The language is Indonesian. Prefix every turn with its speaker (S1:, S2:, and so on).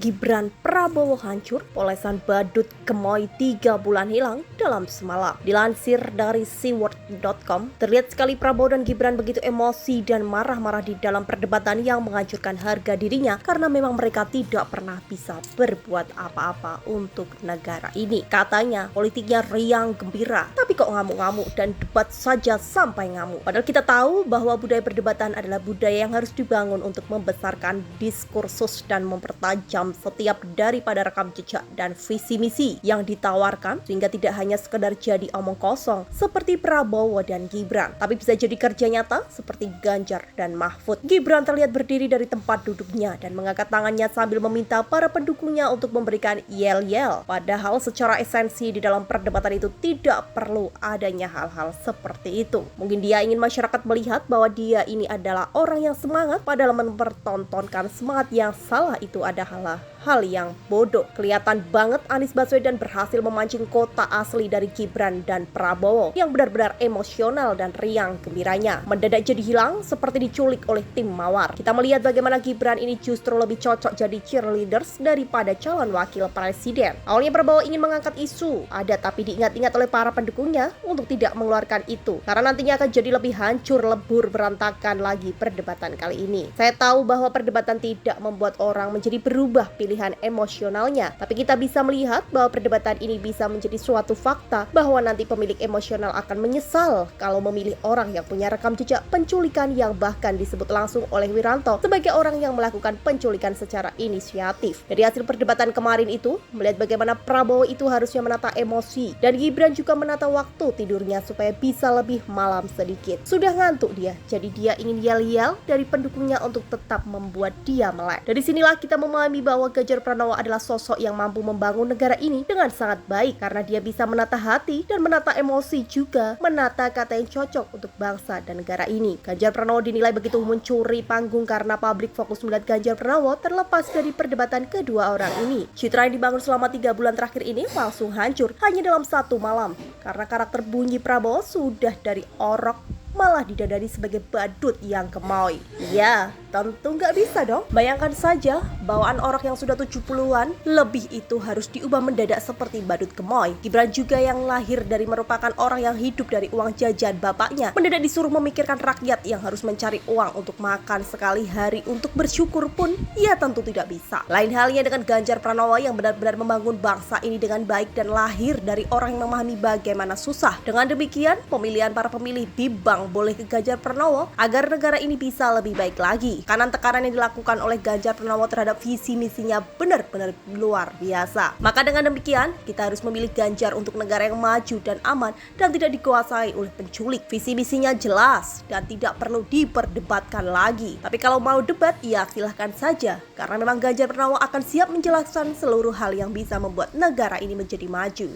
S1: Gibran Prabowo hancur, polesan badut gemoy 3 bulan hilang dalam semalam. Dilansir dari seaworld.com, terlihat sekali Prabowo dan Gibran begitu emosi dan marah-marah di dalam perdebatan yang menghancurkan harga dirinya karena memang mereka tidak pernah bisa berbuat apa-apa untuk negara ini. Katanya politiknya riang gembira, tapi kok ngamuk-ngamuk dan debat saja sampai ngamuk. Padahal kita tahu bahwa budaya perdebatan adalah budaya yang harus dibangun untuk membesarkan diskursus dan mempertajam setiap daripada rekam jejak dan visi misi yang ditawarkan, sehingga tidak hanya sekedar jadi omong kosong seperti Prabowo dan Gibran, tapi bisa jadi kerja nyata seperti Ganjar dan Mahfud. Gibran terlihat berdiri dari tempat duduknya dan mengangkat tangannya sambil meminta para pendukungnya untuk memberikan yel-yel, padahal secara esensi di dalam perdebatan itu tidak perlu adanya hal-hal seperti itu. Mungkin dia ingin masyarakat melihat bahwa dia ini adalah orang yang semangat, padahal mempertontonkan semangat yang salah itu adalah hal yang bodoh. Kelihatan banget Anies Baswedan berhasil memancing kota asli dari Gibran dan Prabowo yang benar-benar emosional dan riang gembiranya mendadak jadi hilang seperti diculik oleh tim mawar. Kita melihat bagaimana Gibran ini justru lebih cocok jadi cheerleaders daripada calon wakil presiden. Awalnya Prabowo ingin mengangkat isu ada, tapi diingat-ingat oleh para pendukungnya untuk tidak mengeluarkan itu karena nantinya akan jadi lebih hancur, lebur, berantakan lagi perdebatan kali ini. Saya tahu bahwa perdebatan tidak membuat orang menjadi berubah pilihan emosionalnya, tapi kita bisa melihat bahwa perdebatan ini bisa menjadi suatu fakta bahwa nanti pemilik emosional akan menyesal kalau memilih orang yang punya rekam jejak penculikan yang bahkan disebut langsung oleh Wiranto sebagai orang yang melakukan penculikan secara inisiatif. Dari hasil perdebatan kemarin itu, melihat bagaimana Prabowo itu harusnya menata emosi dan Gibran juga menata waktu tidurnya supaya bisa lebih malam sedikit. Sudah ngantuk dia, jadi dia ingin yel-yel dari pendukungnya untuk tetap membuat dia melek. Dari sinilah kita memahami bahwa Ganjar Pranowo adalah sosok yang mampu membangun negara ini dengan sangat baik karena dia bisa menata hati dan menata emosi, juga menata kata yang cocok untuk bangsa dan negara ini. Ganjar Pranowo dinilai begitu mencuri panggung karena publik fokus melihat Ganjar Pranowo terlepas dari perdebatan kedua orang ini. Citra yang dibangun selama 3 bulan terakhir ini langsung hancur hanya dalam satu malam karena karakter bunyi Prabowo sudah dari orok malah didadari sebagai badut yang gemoy. Ya, tentu nggak bisa dong. Bayangkan saja, bawaan orang yang sudah 70-an lebih itu harus diubah mendadak seperti badut gemoy. Gibran juga yang lahir dari merupakan orang yang hidup dari uang jajan bapaknya, mendadak disuruh memikirkan rakyat yang harus mencari uang untuk makan sekali hari, untuk bersyukur pun ya tentu tidak bisa. Lain halnya dengan Ganjar Pranowo yang benar-benar membangun bangsa ini dengan baik dan lahir dari orang yang memahami bagaimana susah. Dengan demikian, pemilihan para pemilih di bank boleh ke Ganjar Pranowo agar negara ini bisa lebih baik lagi. Kanan tekanan yang dilakukan oleh Ganjar Pranowo terhadap visi misinya benar-benar luar biasa. Maka dengan demikian, kita harus memilih Ganjar untuk negara yang maju dan aman dan tidak dikuasai oleh penculik. Visi misinya jelas dan tidak perlu diperdebatkan lagi. Tapi kalau mau debat, ya silahkan saja, karena memang Ganjar Pranowo akan siap menjelaskan seluruh hal yang bisa membuat negara ini menjadi maju.